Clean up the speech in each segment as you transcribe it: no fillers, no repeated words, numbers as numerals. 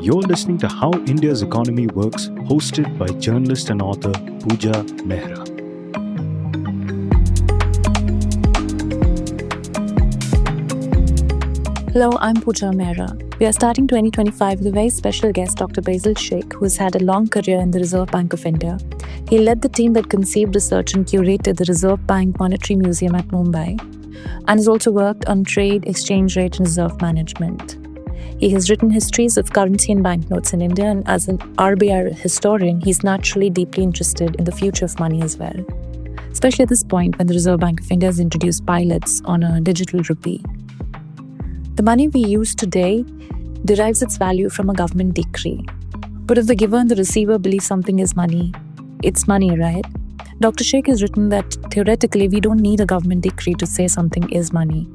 You're listening to How India's Economy Works, hosted by journalist and author Puja Mehra. Hello, I'm Puja Mehra. We are starting 2025 with a very special guest, Dr. Bazil Shaikh, who has had a long career in the Reserve Bank of India. He led the team that conceived, researched, and curated the Reserve Bank Monetary Museum at Mumbai, and has also worked on trade, exchange rate, and reserve management. He has written histories of currency and banknotes in India, and as an RBI historian, he's naturally deeply interested in the future of money as well, especially at this point when the Reserve Bank of India has introduced pilots on a digital rupee. The money we use today derives its value from a government decree. But if the giver and the receiver believe something is money, it's money, right? Dr. Shaikh has written that theoretically we don't need a government decree to say something is money.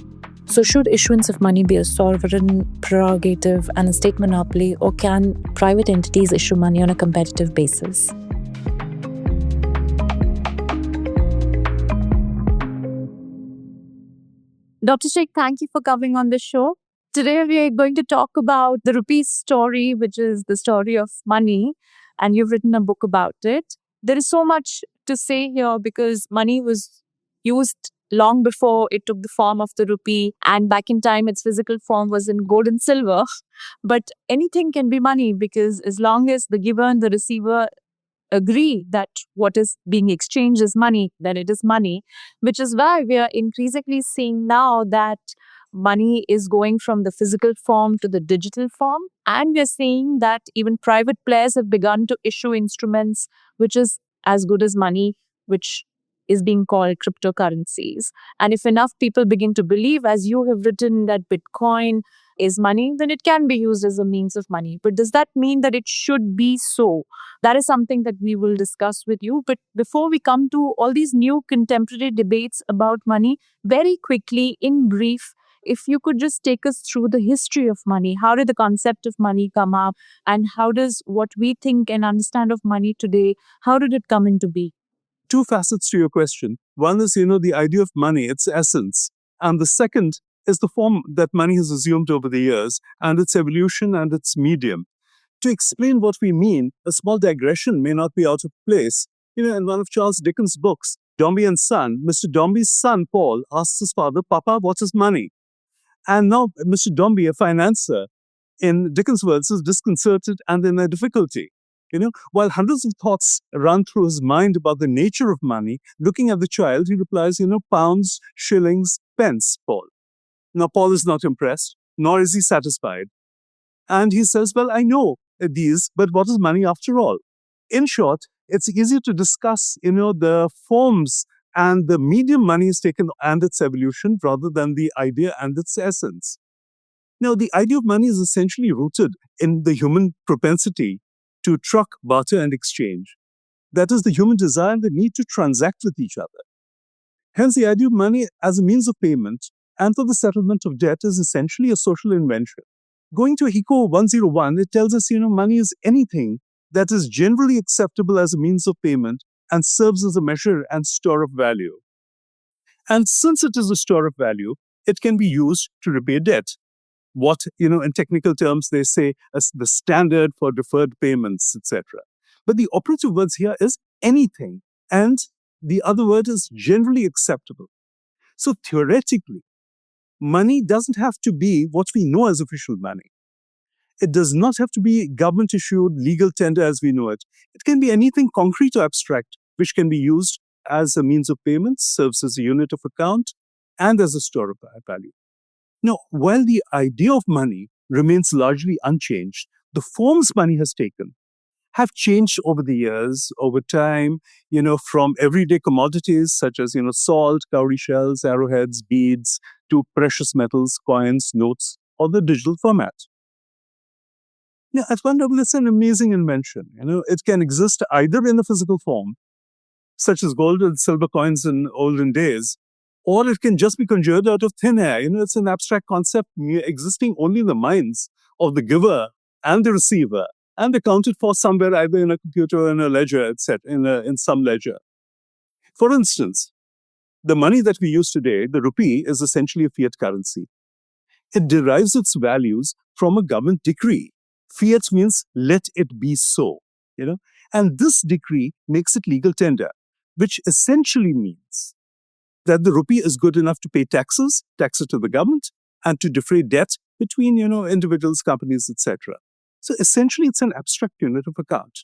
So should issuance of money be a sovereign prerogative and a state monopoly, or can private entities issue money on a competitive basis? Dr. Shaikh, thank you for coming on the show. Today we are going to talk about the rupee story, which is the story of money, and you've written a book about it. There is so much to say here because money was used long before it took the form of the rupee, and back in time its physical form was in gold and silver. But anything can be money because as long as the giver and the receiver agree that what is being exchanged is money, then it is money, which is why we are increasingly seeing now that money is going from the physical form to the digital form. And we are seeing that even private players have begun to issue instruments which is as good as money, which is being called cryptocurrencies. And if enough people begin to believe, as you have written, that Bitcoin is money, then it can be used as a means of money. But does that mean that it should be so? That is something that we will discuss with you. But before we come to all these new contemporary debates about money, very quickly, in brief, if you could just take us through the history of money. How did the concept of money come up? And how does what we think and understand of money today, how did it come into being? Two facets to your question. One is, the idea of money, its essence. And the second is the form that money has assumed over the years and its evolution and its medium. To explain what we mean, a small digression may not be out of place. In one of Charles Dickens' books, Dombey and Son, Mr. Dombey's son, Paul, asks his father, "Papa, what is money?" And now Mr. Dombey, a financier, in Dickens' words, is disconcerted and in a difficulty. While hundreds of thoughts run through his mind about the nature of money, looking at the child, he replies, pounds, shillings, pence, Paul. Now, Paul is not impressed, nor is he satisfied. And he says, well, I know these, but what is money after all? In short, it's easier to discuss, the forms and the medium money has taken and its evolution rather than the idea and its essence. Now, the idea of money is essentially rooted in the human propensity to truck, barter, and exchange. That is the human desire and the need to transact with each other. Hence, the idea of money as a means of payment and for the settlement of debt is essentially a social invention. Going to Eco 101, it tells us, money is anything that is generally acceptable as a means of payment and serves as a measure and store of value. And since it is a store of value, it can be used to repay debt. What, in technical terms, they say as the standard for deferred payments, etc. But the operative words here is anything, and the other word is generally acceptable. So theoretically, money doesn't have to be what we know as official money. It does not have to be government-issued legal tender as we know it. It can be anything concrete or abstract, which can be used as a means of payment, serves as a unit of account, and as a store of value. Now, while the idea of money remains largely unchanged, the forms money has taken have changed over the years, over time, from everyday commodities such as, salt, cowrie shells, arrowheads, beads, to precious metals, coins, notes, or the digital format. Now, at one level, it's an amazing invention. It can exist either in a physical form, such as gold and silver coins in olden days, or it can just be conjured out of thin air. It's an abstract concept existing only in the minds of the giver and the receiver, and accounted for somewhere either in a computer or in a ledger, etc., in some ledger. For instance, the money that we use today, the rupee, is essentially a fiat currency. It derives its values from a government decree, Fiat means let it be so, and this decree makes it legal tender, which essentially means that the rupee is good enough to pay taxes to the government, and to defray debt between, individuals, companies, etc. So essentially, it's an abstract unit of account.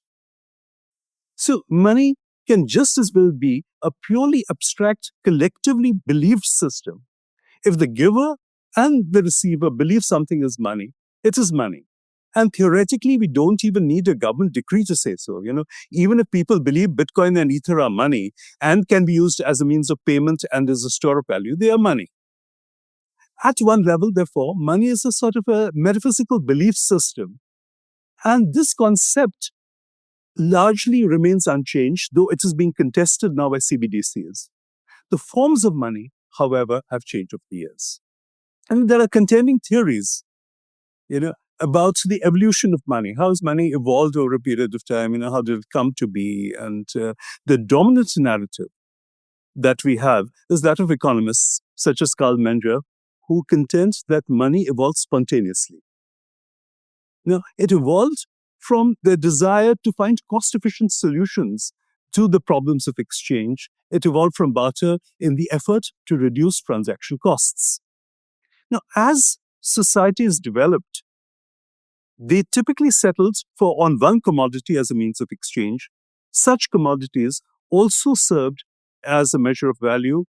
So money can just as well be a purely abstract, collectively believed system. If the giver and the receiver believe something is money, it is money. And theoretically, we don't even need a government decree to say so. Even if people believe Bitcoin and Ether are money and can be used as a means of payment and as a store of value, they are money. At one level, therefore, money is a sort of a metaphysical belief system. And this concept largely remains unchanged, though it is being contested now by CBDCs. The forms of money, however, have changed over the years. And there are contending theories, about the evolution of money. How has money evolved over a period of time? How did it come to be? And the dominant narrative that we have is that of economists such as Carl Menger, who contend that money evolved spontaneously. It evolved from the desire to find cost-efficient solutions to the problems of exchange. It evolved from barter in the effort to reduce transaction costs. Now, as societies developed, they typically settled on one commodity as a means of exchange. Such commodities also served as a measure of value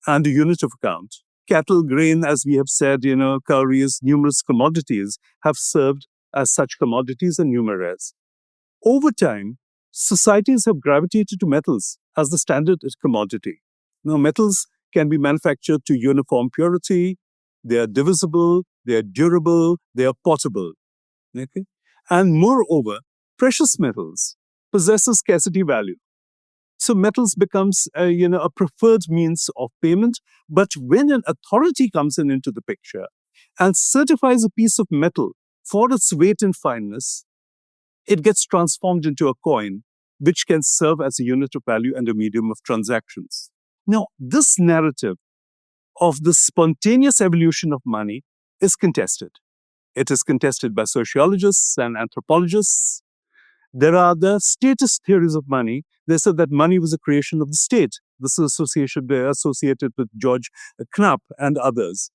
and a unit of account. Cattle, grain, as we have said, cowries, numerous commodities have served as such commodities and numerous. Over time, societies have gravitated to metals as the standard commodity. Now, metals can be manufactured to uniform purity. They are divisible, they are durable, they are portable. Okay? And moreover, precious metals possess a scarcity value. So metals becomes a preferred means of payment. But when an authority comes into the picture and certifies a piece of metal for its weight and fineness, it gets transformed into a coin, which can serve as a unit of value and a medium of transactions. Now, this narrative of the spontaneous evolution of money is contested. It is contested by sociologists and anthropologists. There are the statist theories of money. They said that money was a creation of the state. This is associated with George Knapp and others.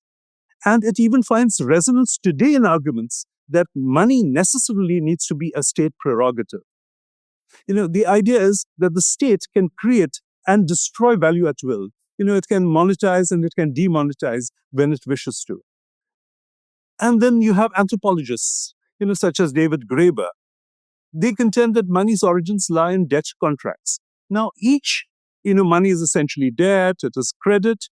And it even finds resonance today in arguments that money necessarily needs to be a state prerogative. The idea is that the state can create and destroy value at will. It can monetize and it can demonetize when it wishes to. And then you have anthropologists, such as David Graeber. They contend that money's origins lie in debt contracts. Now, each, money is essentially debt, it is credit,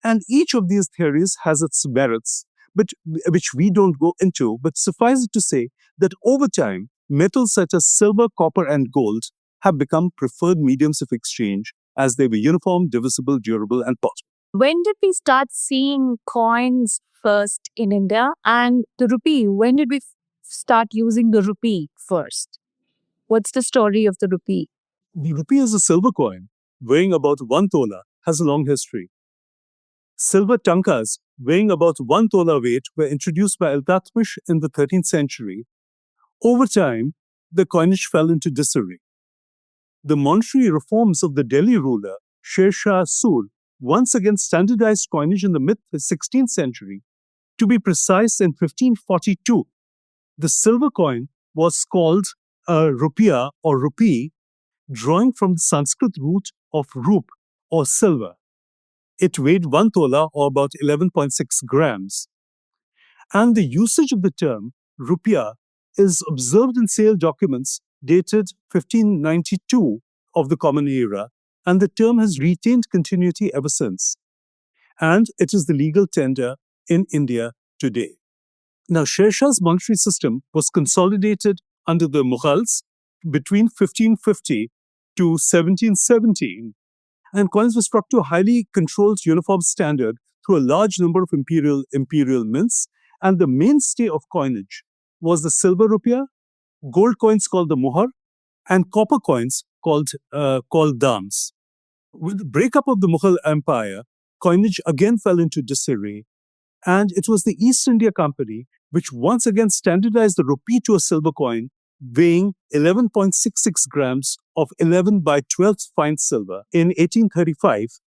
and each of these theories has its merits, but which we don't go into. But suffice it to say that over time, metals such as silver, copper, and gold have become preferred mediums of exchange as they were uniform, divisible, durable, and portable. When did we start seeing coins first in India? And the rupee, when did we start using the rupee first? What's the story of the rupee? The rupee is a silver coin weighing about 1 tola, has a long history. Silver tankas weighing about 1 tola weight were introduced by Iltutmish in the 13th century. Over time, the coinage fell into disarray. The monetary reforms of the Delhi ruler, Sher Shah Sur, once again standardized coinage in the mid-16th century. To be precise, in 1542, the silver coin was called a rupiah or rupee, drawing from the Sanskrit root of rup or silver. It weighed 1 tola or about 11.6 grams. And the usage of the term rupiah is observed in sale documents dated 1592 of the Common Era, and the term has retained continuity ever since. And it is the legal tender in India today. Now, Sher Shah's monetary system was consolidated under the Mughals between 1550 to 1717, and coins were struck to a highly controlled uniform standard through a large number of imperial mints, and the mainstay of coinage was the silver rupiah, gold coins called the muhar, and copper coins called dams. With the breakup of the Mughal Empire, coinage again fell into disarray, and it was the East India Company which once again standardized the rupee to a silver coin weighing 11.66 grams of 11 by 12 fine silver in 1835,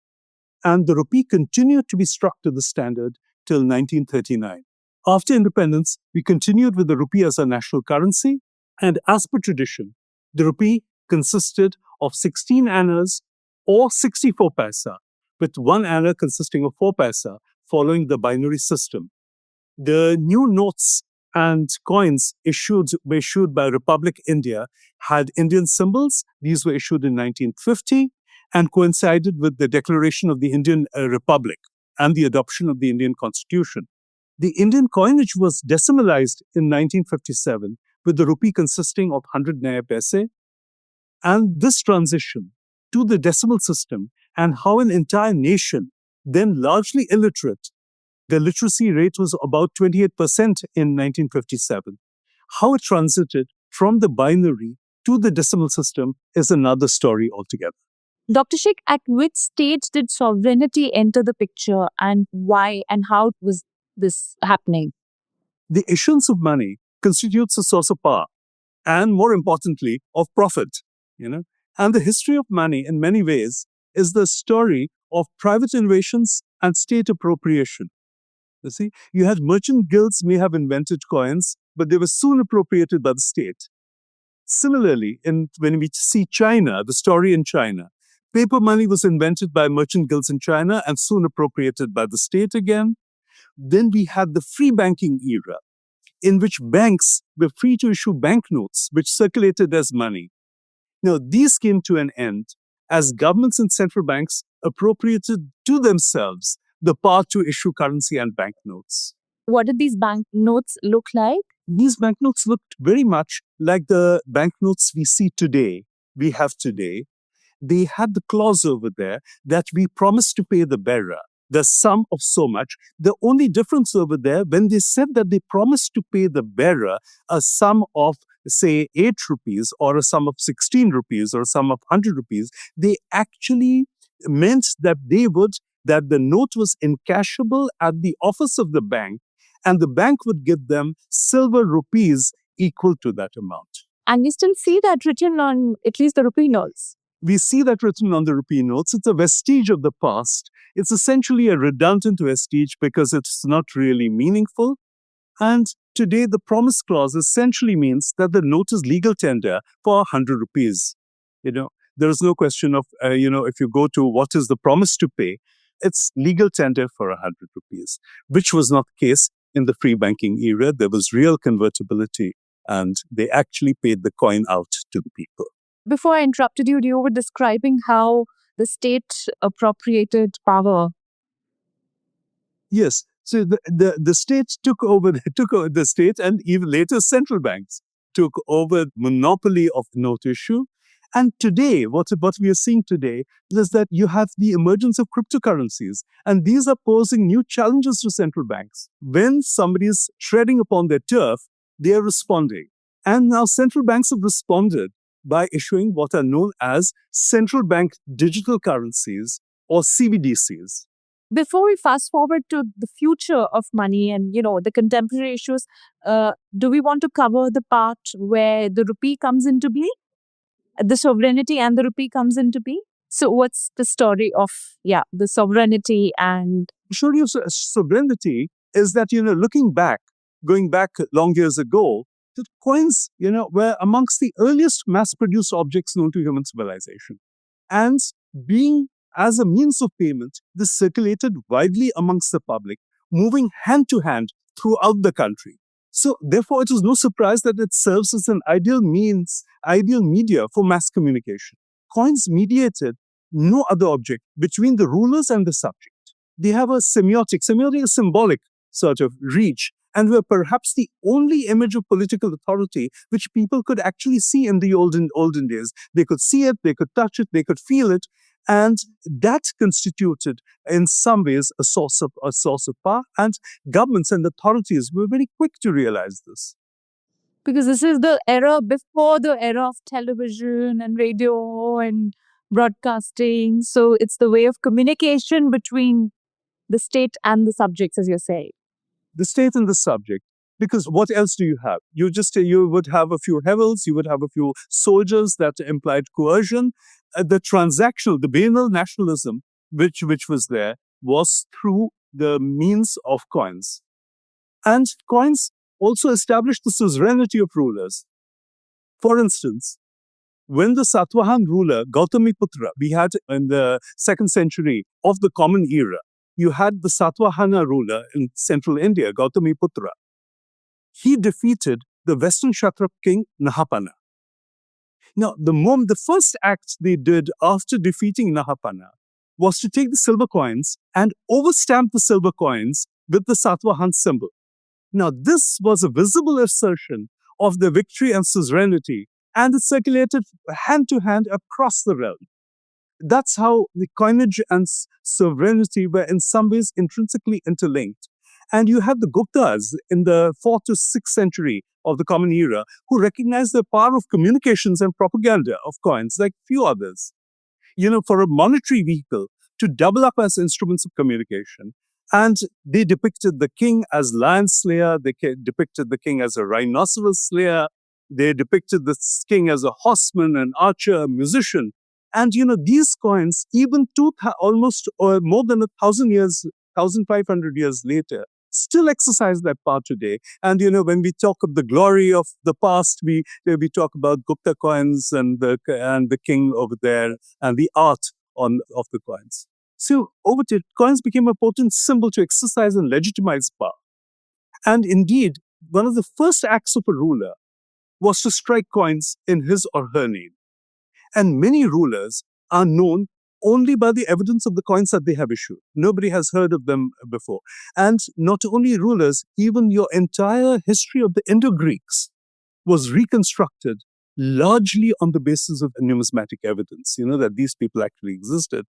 and the rupee continued to be struck to the standard till 1939. After independence, we continued with the rupee as our national currency, and as per tradition, the rupee consisted of 16 annas or 64 paisa, with one anna consisting of 4 paisa, following the binary system. The new notes and coins were issued by Republic India had Indian symbols. These were issued in 1950 and coincided with the declaration of the Indian Republic and the adoption of the Indian Constitution. The Indian coinage was decimalized in 1957, with the rupee consisting of 100 naya paise. And this transition to the decimal system, and how an entire nation, then largely illiterate, the literacy rate was about 28% in 1957. How it transited from the binary to the decimal system is another story altogether. Dr. Sheikh, at which stage did sovereignty enter the picture, and why and how was this happening? The issuance of money constitutes a source of power and, more importantly, of profit. And the history of money, in many ways, is the story of private innovations and state appropriation. You see, you had merchant guilds may have invented coins, but they were soon appropriated by the state. Similarly, when we see China, the story in China, paper money was invented by merchant guilds in China and soon appropriated by the state again. Then we had the free banking era, in which banks were free to issue banknotes, which circulated as money. Now, these came to an end as governments and central banks appropriated to themselves the power to issue currency and banknotes. What did these banknotes look like? These banknotes looked very much like the banknotes we have today. They had the clause over there that we promise to pay the bearer the sum of so much. The only difference over there, when they said that they promised to pay the bearer a sum of, say, 8 rupees or a sum of 16 rupees or a sum of 100 rupees, they actually meant that that the note was encashable at the office of the bank, and the bank would give them silver rupees equal to that amount. And we still see that written on at least the rupee notes. We see that written on the rupee notes. It's a vestige of the past. It's essentially a redundant vestige because it's not really meaningful. And today, the promise clause essentially means that the note is legal tender for 100 rupees. There is no question of, if you go to what is the promise to pay, it's legal tender for 100 rupees, which was not the case in the free banking era. There was real convertibility, and they actually paid the coin out to the people. Before I interrupted you, you were describing how the state appropriated power. Yes. So the state took over the state, and even later central banks took over monopoly of note issue. And today, what we are seeing today is that you have the emergence of cryptocurrencies, and these are posing new challenges to central banks. When somebody is treading upon their turf, they are responding. And now central banks have responded by issuing what are known as central bank digital currencies, or CBDCs. Before we fast forward to the future of money and, the contemporary issues, do we want to cover the part where the rupee comes into being? The sovereignty and the rupee comes into being? So what's the story of, the sovereignty and... The story of sovereignty is that, going back long years ago, the coins, were amongst the earliest mass-produced objects known to human civilization. And being as a means of payment, this circulated widely amongst the public, moving hand to hand throughout the country. So, therefore, it is no surprise that it serves as an ideal media for mass communication. Coins mediated no other object between the rulers and the subject. They have a semiotic, symbolic sort of reach, and were perhaps the only image of political authority which people could actually see in the olden days. They could see it, they could touch it, they could feel it, and that constituted, in some ways, a source of power. And governments and authorities were very quick to realize this. Because this is the era before the era of television and radio and broadcasting. So it's the way of communication between the state and the subjects, as you're saying. The state and the subject. Because what else do you have? You would have a few rebels, you would have a few soldiers that implied coercion. The transactional, the banal nationalism, which was there, was through the means of coins. And coins also established the suzerainty of rulers. For instance, when the Satvahan ruler, Gautamiputra, we had in the 2nd century of the Common Era, you had the Satvahana ruler in central India, Gautamiputra. He defeated the Western Kshatrap king Nahapana. Now, the first act they did after defeating Nahapana was to take the silver coins and overstamp the silver coins with the Satvahan symbol. Now, this was a visible assertion of the victory and suzerainty, and it circulated hand to hand across the realm. That's how the coinage and sovereignty were in some ways intrinsically interlinked. And you have the Guptas in the 4th to 6th century of the Common Era who recognized the power of communications and propaganda of coins like few others. For a monetary vehicle to double up as instruments of communication. And they depicted the king as lion slayer, they depicted the king as a rhinoceros slayer, they depicted the king as a horseman, an archer, a musician. And these coins, even almost more than 1,000 years, 1,500 years later, still exercise that power today. And when we talk of the glory of the past, we talk about Gupta coins and the king over there and the art of the coins. So over time, coins became a potent symbol to exercise and legitimize power. And indeed, one of the first acts of a ruler was to strike coins in his or her name. And many rulers are known only by the evidence of the coins that they have issued. Nobody has heard of them before. And not only rulers, even your entire history of the Indo-Greeks was reconstructed largely on the basis of numismatic evidence, that these people actually existed.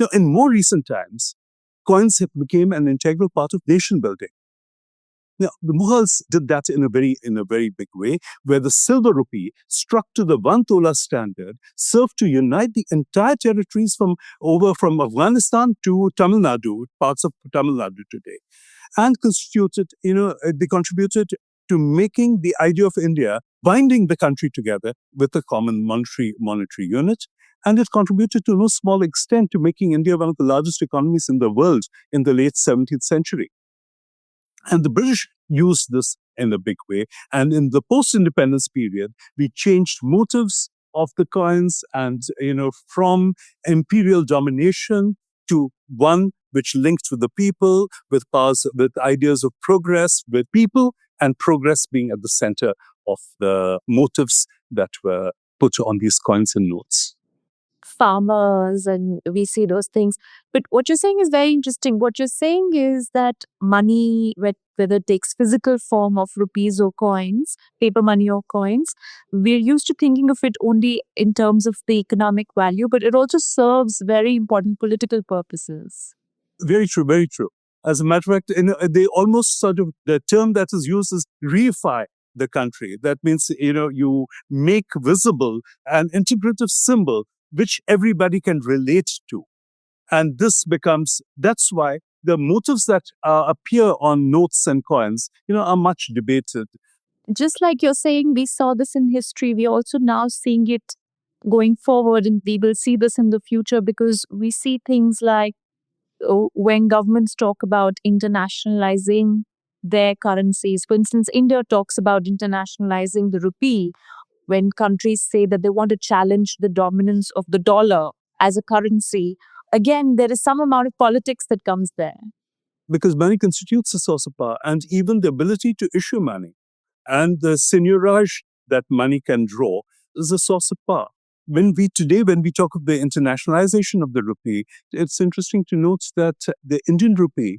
Now, in more recent times, coins have become an integral part of nation building. Now, the Mughals did that in a very big way, where the silver rupee, struck to the 1 tola standard, served to unite the entire territories from Afghanistan to Tamil Nadu, parts of Tamil Nadu today, and they contributed to making the idea of India binding the country together with a common monetary unit. And it contributed to no small extent to making India one of the largest economies in the world in the late 17th century. And the British used this in a big way. And in the post-independence period, we changed motives of the coins and, from imperial domination to one which linked with the people, with ideas of progress, with people and progress being at the center of the motives that were put on these coins and notes. Farmers, and we see those things. But what you're saying is very interesting. What you're saying is that money, whether it takes physical form of rupees or coins, paper money or coins, we're used to thinking of it only in terms of the economic value, but it also serves very important political purposes. Very true, very true. As a matter of fact, they almost the term that is used is reify the country. That means, you make visible an interpretive symbol which everybody can relate to. And that's why the motives that appear on notes and coins, are much debated. Just like you're saying, we saw this in history, we're also now seeing it going forward, and we will see this in the future because we see things like when governments talk about internationalizing their currencies. For instance, India talks about internationalizing the rupee when countries say that they want to challenge the dominance of the dollar as a currency. Again, there is some amount of politics that comes there. Because money constitutes a source of power, and even the ability to issue money and the seigniorage that money can draw is a source of power. When we talk of the internationalization of the rupee, it's interesting to note that the Indian rupee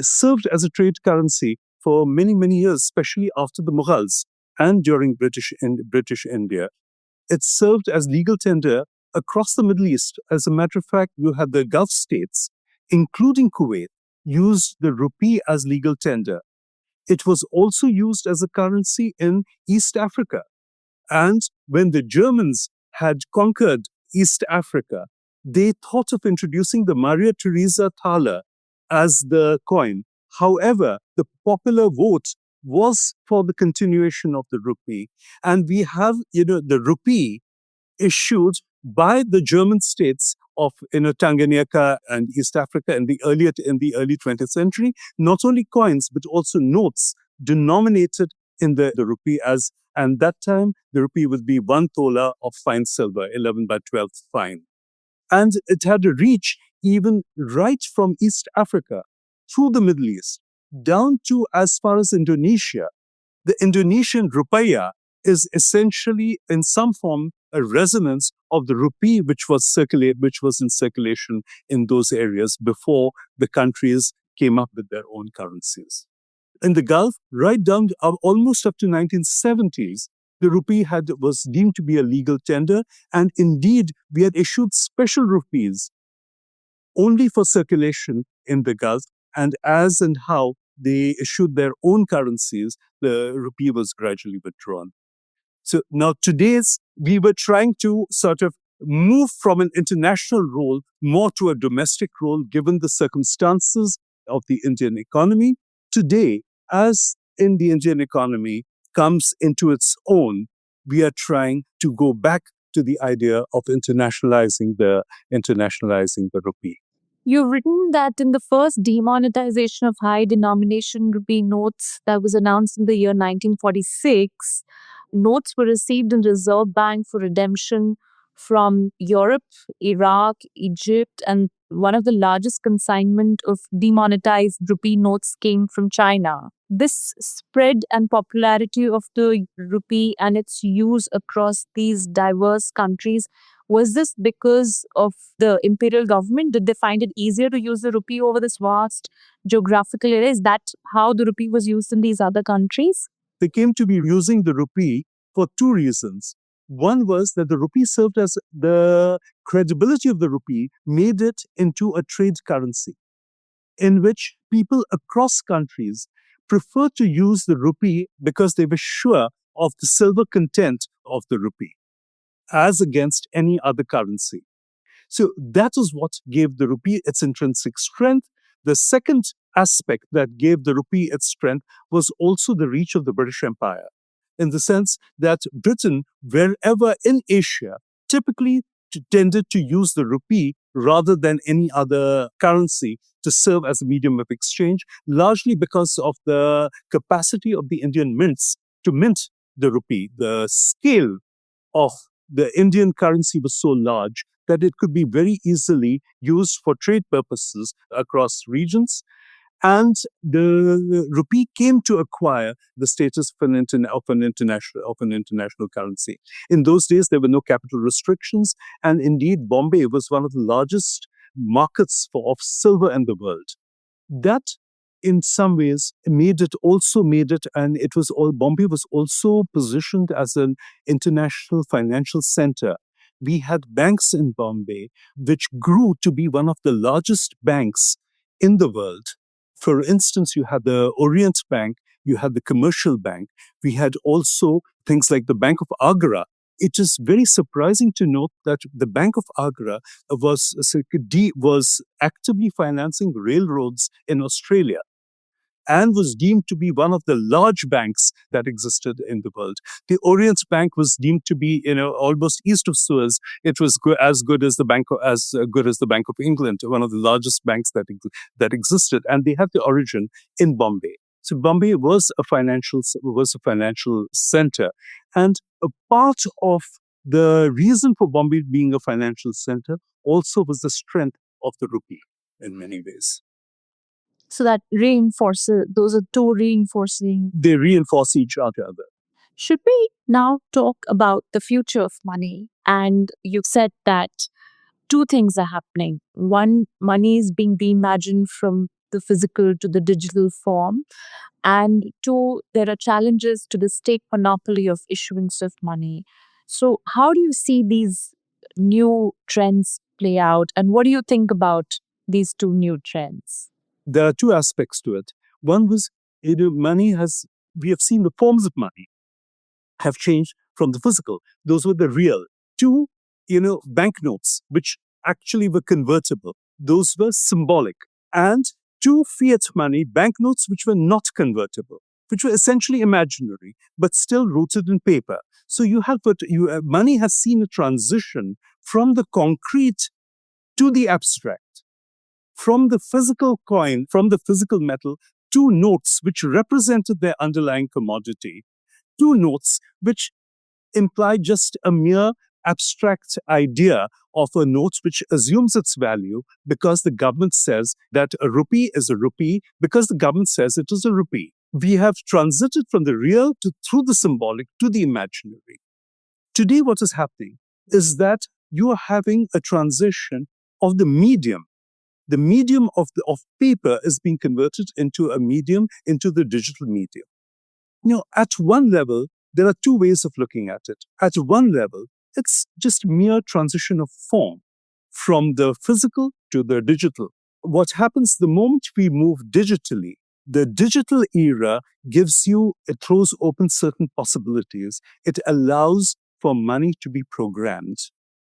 served as a trade currency for many, many years, especially after the Mughals and during British India. It served as legal tender across the Middle East. As a matter of fact, you had the Gulf states, including Kuwait, used the rupee as legal tender. It was also used as a currency in East Africa. And when the Germans had conquered East Africa, they thought of introducing the Maria Theresa thaler as the coin. However, the popular vote was for the continuation of the rupee. And we have, the rupee issued by the German states of Tanganyika and East Africa in the early 20th century, not only coins but also notes denominated in the rupee and that time the rupee would be 1 tola of fine silver, 11 by 12 fine. And it had a reach even right from East Africa through the Middle East down to as far as Indonesia. The Indonesian rupiah is essentially in some form a resonance of the rupee which was in circulation in those areas before the countries came up with their own currencies. In the Gulf, right down almost up to 1970s, the rupee was deemed to be a legal tender, and indeed we had issued special rupees only for circulation in the Gulf, and as and how they issued their own currencies, the rupee was gradually withdrawn. So now we were trying to sort of move from an international role more to a domestic role given the circumstances of the Indian economy. Today, as in the Indian economy comes into its own, we are trying to go back to the idea of internationalizing the rupee. You've written that in the first demonetization of high denomination rupee notes that was announced in the year 1946, notes were received in Reserve Bank for redemption from Europe, Iraq, Egypt, and one of the largest consignment of demonetized rupee notes came from China. This spread and popularity of the rupee and its use across these diverse countries, was this because of the imperial government? Did they find it easier to use the rupee over this vast geographical area? Is that how the rupee was used in these other countries? They came to be using the rupee for two reasons. One was that the rupee served as the credibility of the rupee made it into a trade currency in which people across countries preferred to use the rupee because they were sure of the silver content of the rupee as against any other currency. So that is what gave the rupee its intrinsic strength. The second aspect that gave the rupee its strength was also the reach of the British Empire, in the sense that Britain, wherever in Asia, typically tended to use the rupee rather than any other currency to serve as a medium of exchange, largely because of the capacity of the Indian mints to mint the rupee. The scale of the Indian currency was so large that it could be very easily used for trade purposes across regions. And the rupee came to acquire the status of an international currency. In those days, there were no capital restrictions, and indeed, Bombay was one of the largest markets of silver in the world. That, in some ways, made it, and Bombay was also positioned as an international financial center. We had banks in Bombay, which grew to be one of the largest banks in the world. For instance, you had the Orient Bank, you had the Commercial Bank. We had also things like the Bank of Agra. It is very surprising to note that the Bank of Agra was actively financing railroads in Australia and was deemed to be one of the large banks that existed in the world. The Orient Bank was deemed to be, almost east of Suez. It was as good as the Bank of England, one of the largest banks that existed, and they had the origin in Bombay. So Bombay was a financial center, and a part of the reason for Bombay being a financial center also was the strength of the rupee in many ways. So that those are two reinforcing. They reinforce each other. Should we now talk about the future of money? And you've said that two things are happening. One, money is being reimagined from the physical to the digital form. And two, there are challenges to the state monopoly of issuance of money. So how do you see these new trends play out? And what do you think about these two new trends? There are two aspects to it. One was, we have seen the forms of money have changed from the physical. Those were the real. Two, banknotes, which actually were convertible. Those were symbolic. And two, fiat money, banknotes, which were not convertible. which were essentially imaginary, but still rooted in paper. So money has seen a transition from the concrete to the abstract, from the physical coin, from the physical metal, to notes which represented their underlying commodity, to notes which imply just a mere abstract idea of a note which assumes its value because the government says that a rupee is a rupee, because the government says it is a rupee. We have transited from the real through the symbolic to the imaginary. Today, what is happening is that you are having a transition of the medium. The medium of paper is being converted into a medium, into the digital medium. At one level, there are two ways of looking at it. At one level, it's just mere transition of form from the physical to the digital. What happens the moment we move digitally, the digital era it throws open certain possibilities. It allows for money to be programmed.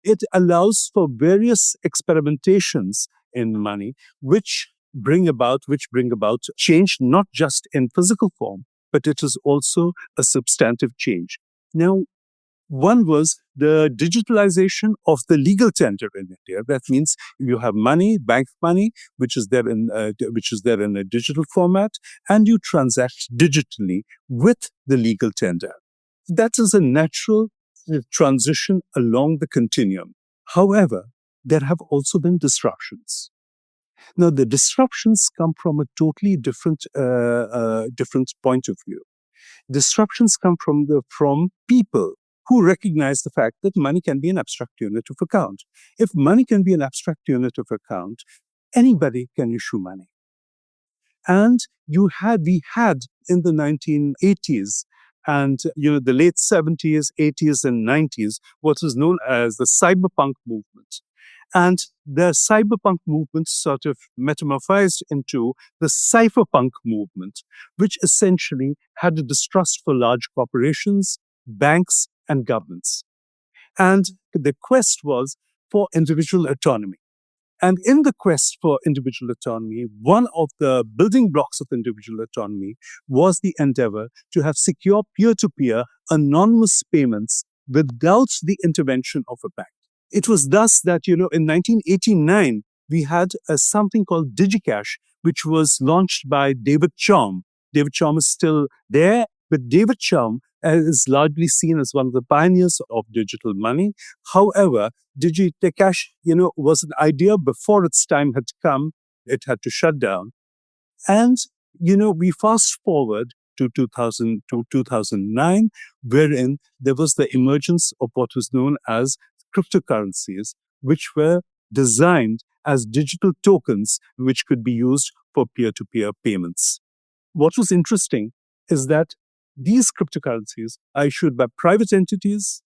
It allows for various experimentations in money, which bring about change, not just in physical form, but it is also a substantive change. Now, one was the digitalization of the legal tender in India. That means you have money, bank money, which is there in a digital format, and you transact digitally with the legal tender. That is a natural transition along the continuum. However, there have also been disruptions. Now, the disruptions come from a totally different point of view. Disruptions come from people who recognize the fact that money can be an abstract unit of account. If money can be an abstract unit of account, anybody can issue money. And we had in the 1980s and the late 70s, 80s, and 90s what was known as the cyberpunk movement. And the cyberpunk movement sort of metamorphosed into the cypherpunk movement, which essentially had a distrust for large corporations, banks, and governments. And the quest was for individual autonomy. And in the quest for individual autonomy, one of the building blocks of individual autonomy was the endeavor to have secure peer-to-peer anonymous payments without the intervention of a bank. It was thus that, in 1989, we had something called DigiCash, which was launched by David Chaum. David Chaum is still there, but David Chaum is largely seen as one of the pioneers of digital money. However, DigiCash, was an idea before its time had come. It had to shut down. And, we fast forward to 2009, wherein there was the emergence of what was known as cryptocurrencies, which were designed as digital tokens which could be used for peer-to-peer payments. What was interesting is that these cryptocurrencies are issued by private entities.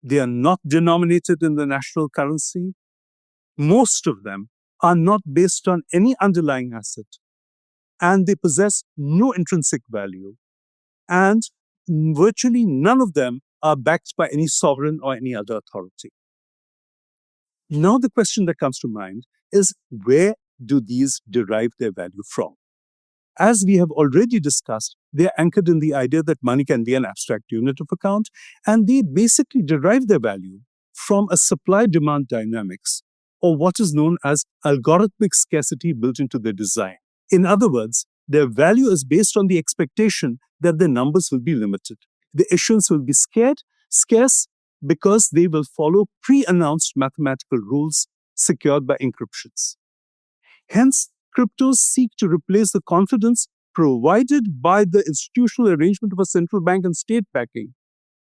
They are not denominated in the national currency. Most of them are not based on any underlying asset, and they possess no intrinsic value. And virtually none of them are backed by any sovereign or any other authority. Now, the question that comes to mind is, where do these derive their value from? As we have already discussed, they are anchored in the idea that money can be an abstract unit of account, and they basically derive their value from a supply-demand dynamics, or what is known as algorithmic scarcity built into their design. In other words, their value is based on the expectation that the numbers will be limited. The issuance will be scarce because they will follow pre-announced mathematical rules secured by encryptions. Hence, cryptos seek to replace the confidence provided by the institutional arrangement of a central bank and state backing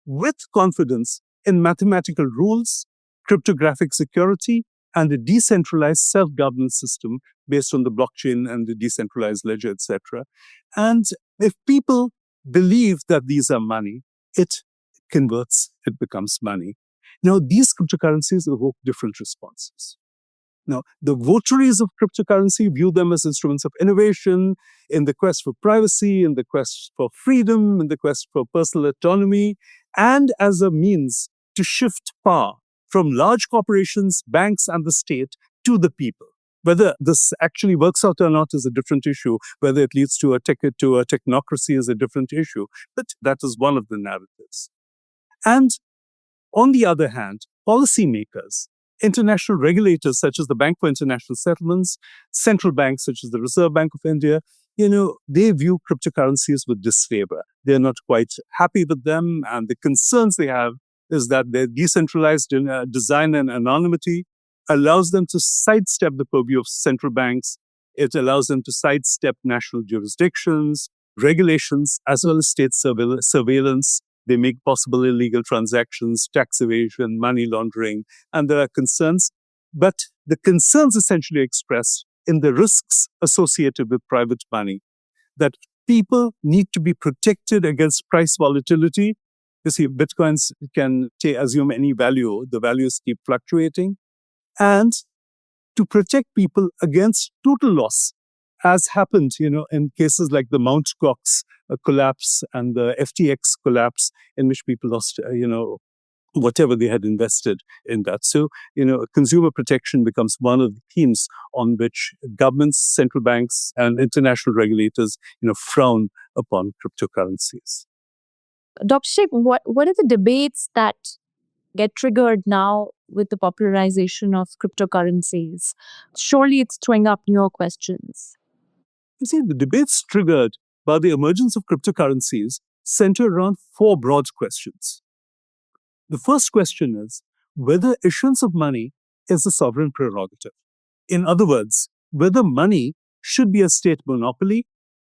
with confidence in mathematical rules, cryptographic security, and a decentralized self-governance system based on the blockchain and the decentralized ledger, etc. And if people believe that these are money, it converts, it becomes money. Now, these cryptocurrencies evoke different responses. Now, the votaries of cryptocurrency view them as instruments of innovation in the quest for privacy, in the quest for freedom, in the quest for personal autonomy, and as a means to shift power from large corporations, banks, and the state to the people. Whether this actually works out or not is a different issue. Whether it leads to a technocracy is a different issue. But that is one of the narratives. And on the other hand, policymakers, international regulators such as the Bank for International Settlements, central banks such as the Reserve Bank of India, they view cryptocurrencies with disfavor. They're not quite happy with them, and the concerns they have is that their decentralized design and anonymity allows them to sidestep the purview of central banks. It allows them to sidestep national jurisdictions, regulations, as well as state surveillance. They make possible illegal transactions, tax evasion, money laundering, and there are concerns. But the concerns essentially expressed in the risks associated with private money, that people need to be protected against price volatility. You see, bitcoins can assume any value. The values keep fluctuating. And to protect people against total loss, as happened, in cases like the Mt. Gox collapse and the FTX collapse, in which people lost, whatever they had invested in that. So, consumer protection becomes one of the themes on which governments, central banks, and international regulators, frown upon cryptocurrencies. Dr. Sheikh, what are the debates that get triggered now with the popularization of cryptocurrencies? Surely it's throwing up newer questions. You see, the debates triggered by the emergence of cryptocurrencies center around four broad questions. The first question is whether issuance of money is a sovereign prerogative. In other words, whether money should be a state monopoly,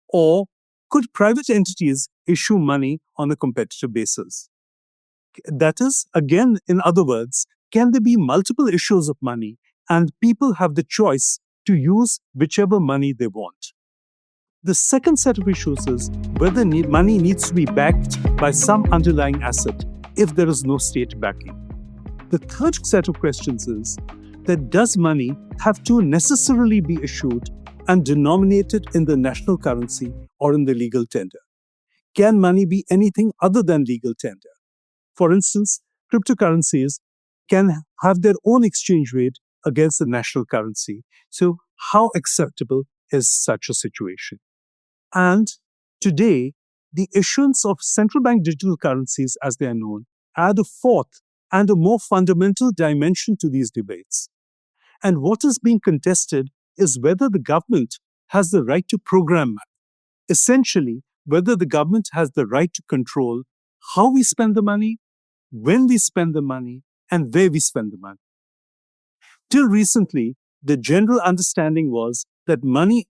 or could private entities issue money on a competitive basis? That is, again, in other words, can there be multiple issues of money and people have the choice to use whichever money they want? The second set of issues is whether money needs to be backed by some underlying asset if there is no state backing. The third set of questions is that does money have to necessarily be issued and denominated in the national currency or in the legal tender? Can money be anything other than legal tender? For instance, cryptocurrencies can have their own exchange rate against the national currency. So how acceptable is such a situation? And today, the issuance of central bank digital currencies, as they are known, add a fourth and a more fundamental dimension to these debates. And what is being contested is whether the government has the right to program money. Essentially, whether the government has the right to control how we spend the money, when we spend the money, and where we spend the money. Till recently, the general understanding was that money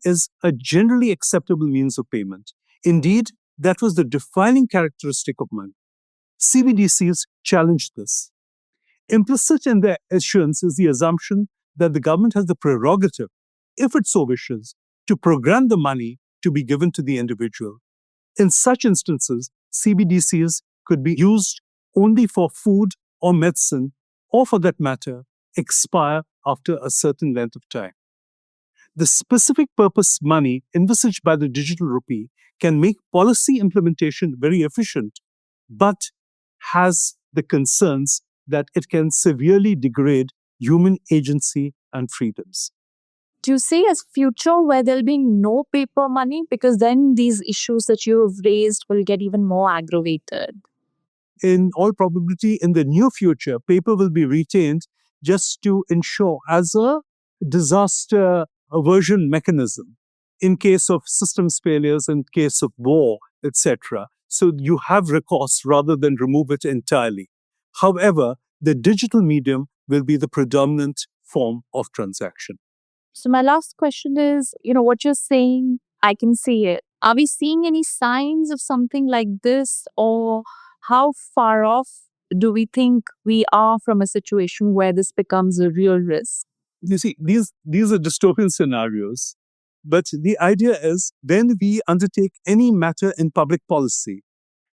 is a generally acceptable means of payment. Indeed, that was the defining characteristic of money. CBDCs challenged this. Implicit in their issuance is the assumption that the government has the prerogative, if it so wishes, to program the money to be given to the individual. In such instances, CBDCs could be used only for food or medicine, or for that matter, expire after a certain length of time. The specific purpose money envisaged by the digital rupee can make policy implementation very efficient, but has the concerns that it can severely degrade human agency and freedoms. Do you see a future where there'll be no paper money? Because then these issues that you've raised will get even more aggravated. In all probability, in the near future, paper will be retained just to ensure as a disaster aversion mechanism in case of systems failures, in case of war, etc. So you have recourse rather than remove it entirely. However, the digital medium will be the predominant form of transaction. So my last question is, what you're saying, I can see it. Are we seeing any signs of something like this, or how far off do we think we are from a situation where this becomes a real risk? You see, these are dystopian scenarios, but the idea is when we undertake any matter in public policy,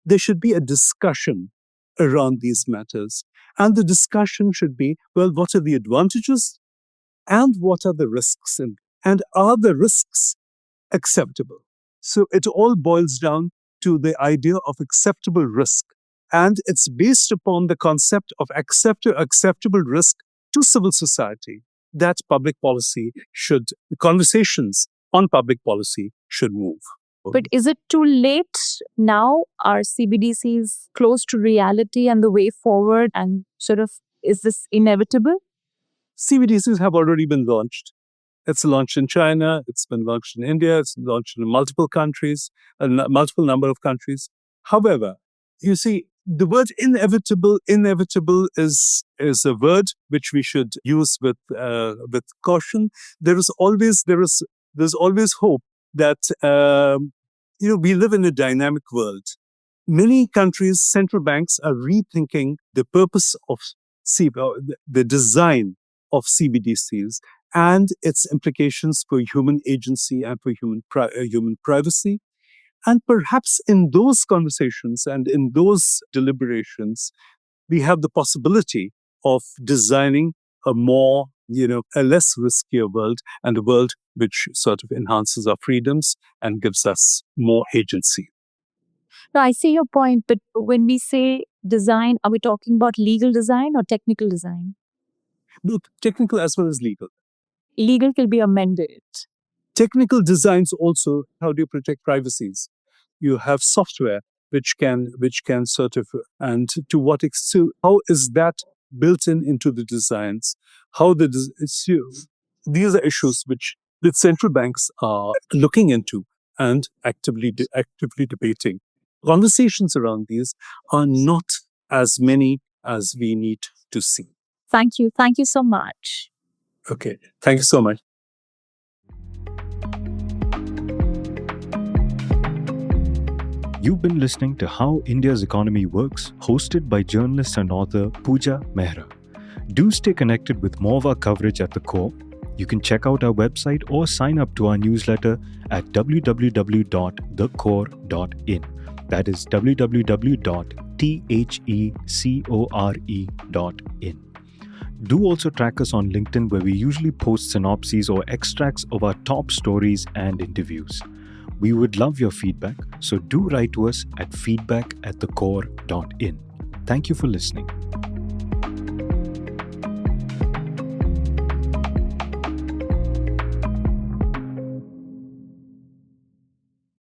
there should be a discussion around these matters. And the discussion should be, well, what are the advantages and what are the risks? And are the risks acceptable? So it all boils down to the idea of acceptable risk. And it's based upon the concept of acceptable risk to civil society. that conversations on public policy should move. But is it too late now? Are CBDCs close to reality and the way forward? And sort of, is this inevitable? CBDCs have already been launched. It's launched in China, it's been launched in India, it's launched in multiple countries, multiple number of countries. However, you see, the word inevitable is a word which we should use with caution. There's always hope that we live in a dynamic world. Many countries' central banks are rethinking the purpose of the design of CBDCs and its implications for human agency and for human privacy. And perhaps in those conversations and in those deliberations, we have the possibility of designing a less riskier world, and a world which sort of enhances our freedoms and gives us more agency. No, I see your point, but when we say design, are we talking about legal design or technical design? Both technical as well as legal. Legal can be amended. Technical designs also, how do you protect privacies? You have software which can sort of, and to what extent, how is that built into the designs? These are issues which the central banks are looking into and actively debating. Conversations around these are not as many as we need to see. Thank you. Thank you so much. Okay. Thank you so much. You've been listening to How India's Economy Works, hosted by journalist and author Puja Mehra. Do stay connected with more of our coverage at The Core. You can check out our website or sign up to our newsletter at www.thecore.in. That is www.thecore.in. Do also track us on LinkedIn, where we usually post synopses or extracts of our top stories and interviews. We would love your feedback, so do write to us at feedback@thecore.in. Thank you for listening.